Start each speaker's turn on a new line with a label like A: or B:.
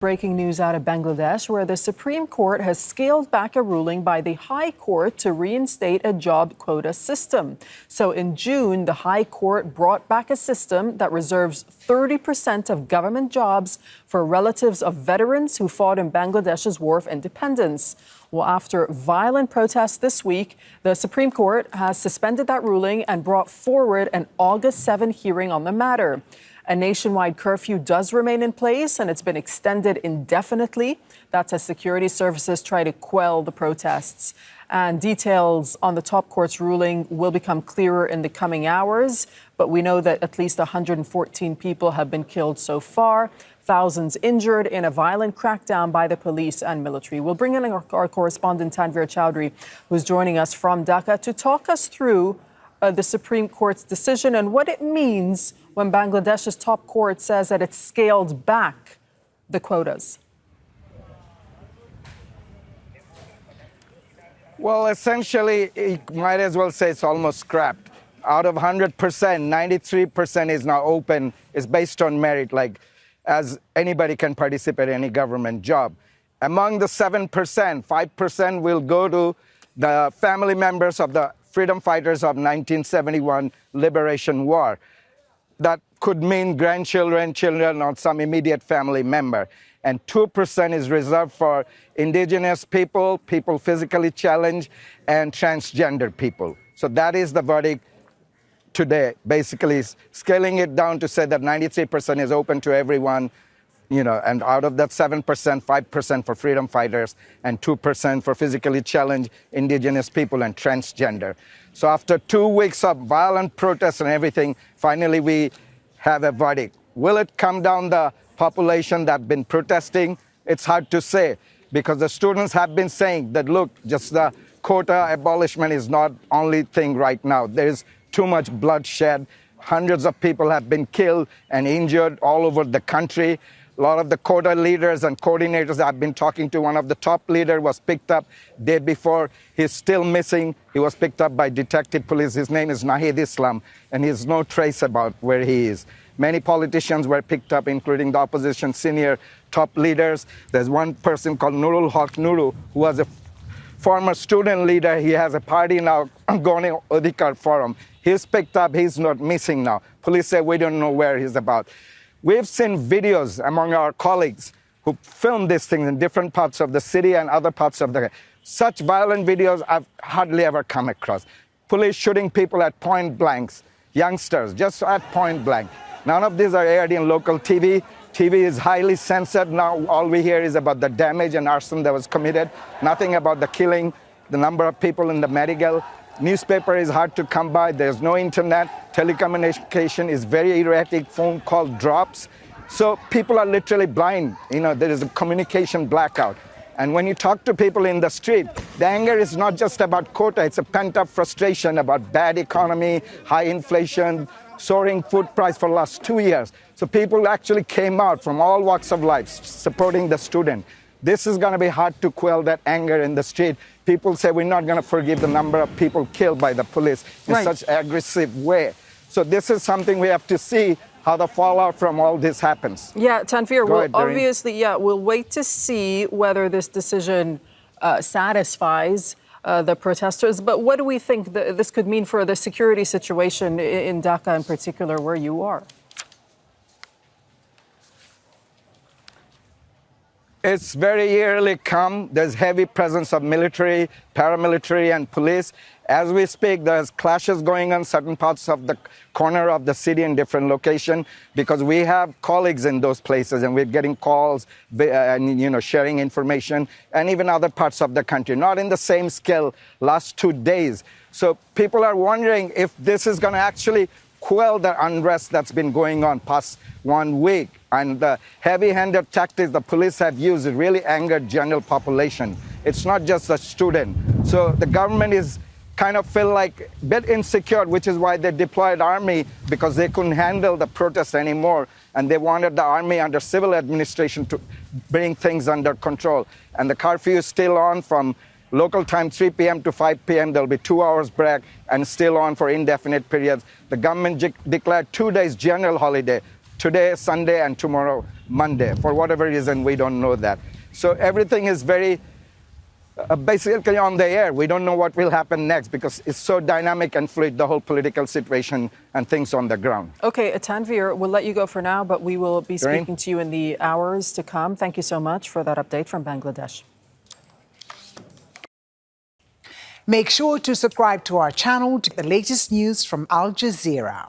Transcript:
A: Breaking news out of Bangladesh, where the Supreme Court has scaled back a ruling by the High Court to reinstate a job quota system. So in June, the High Court brought back a system that reserves 30% of government jobs for relatives of veterans who fought in Bangladesh's War of Independence. Well, after violent protests this week, the Supreme Court has suspended that ruling and brought forward an August 7 hearing on the matter. A nationwide curfew does remain in place, and it's been extended indefinitely. That's as security services try to quell the protests. And details on the top court's ruling will become clearer in the coming hours. But we know that at least 114 people have been killed so far, thousands injured in a violent crackdown by the police and military. We'll bring in our correspondent, Tanvir Chowdhury, who's joining us from Dhaka to talk us through the Supreme Court's decision and what it means when Bangladesh's top court says that it's scaled back the quotas.
B: Well, essentially, you might as well say it's almost scrapped. Out of 100%, 93% is now open. It's based on merit, like as anybody can participate in any government job. Among the 7%, 5% will go to the family members of the freedom fighters of 1971 Liberation War. That could mean grandchildren, children, or some immediate family member. And 2% is reserved for indigenous people, people physically challenged, and transgender people. So that is the verdict today, basically scaling it down to say that 93% is open to everyone, and out of that 7%, 5% for freedom fighters and 2% for physically challenged indigenous people and transgender. So after 2 weeks of violent protests and everything, finally we have a verdict. Will it come down the population that have been protesting? It's hard to say, because the students have been saying that, look, just the quota abolishment is not only thing right now. There is too much bloodshed. Hundreds of people have been killed and injured all over the country. A lot of the quota leaders and coordinators I've been talking to, one of the top leader was picked up day before. He's still missing. He was picked up by detective police. His name is Nahid Islam, and there's no trace about where he is. Many politicians were picked up, including the opposition senior top leaders. There's one person called Nurul Haq Nuru, who was a former student leader. He has a party now, Gone Adhikar Forum. He's picked up. He's not missing now. Police say we don't know where he's about. We've seen videos among our colleagues who filmed these things in different parts of the city and other parts of the. Such violent videos I've hardly ever come across. Police shooting people at point blanks, youngsters, just at point blank. None of these are aired in local TV. TV is highly censored. Now all we hear is about the damage and arson that was committed. Nothing about the killing, the number of people in the medical. Newspaper is hard to come by. There's no internet. Telecommunication is very erratic. Phone call drops. So people are literally blind. There is a communication blackout. And when you talk to people in the street, the anger is not just about quota. It's a pent-up frustration about bad economy, high inflation, soaring food price for the last 2 years. So people actually came out from all walks of life supporting the student. This is going to be hard to quell that anger in the street. People say we're not going to forgive the number of people killed by the police in such aggressive way. So this is something we have to see how the fallout from all this happens.
A: Yeah, Tanvir, well, obviously, we'll wait to see whether this decision satisfies the protesters. But what do we think this could mean for the security situation in Dhaka in particular, where you are?
B: It's very eerily calm. There's heavy presence of military, paramilitary, and police. As we speak, there's clashes going on certain parts of the corner of the city in different locations, because we have colleagues in those places and we're getting calls and sharing information, and even other parts of the country, not in the same scale last 2 days. So people are wondering if this is going to actually quell the unrest that's been going on past 1 week. And the heavy-handed tactics the police have used really angered general population. It's not just the student. So the government is kind of feel like a bit insecure, which is why they deployed army, because they couldn't handle the protests anymore. And they wanted the army under civil administration to bring things under control. And the curfew is still on from local time 3 p.m. to 5 p.m. There'll be 2 hours break and still on for indefinite periods. The government declared 2 days general holiday, today, Sunday, and tomorrow, Monday. For whatever reason, we don't know that. So everything is very basically on the air. We don't know what will happen next because it's so dynamic and fluid, the whole political situation and things on the ground.
A: Okay, Tanvir, we'll let you go for now, but we will be speaking to you in the hours to come. Thank you so much for that update from Bangladesh.
C: Make sure to subscribe to our channel to get the latest news from Al Jazeera.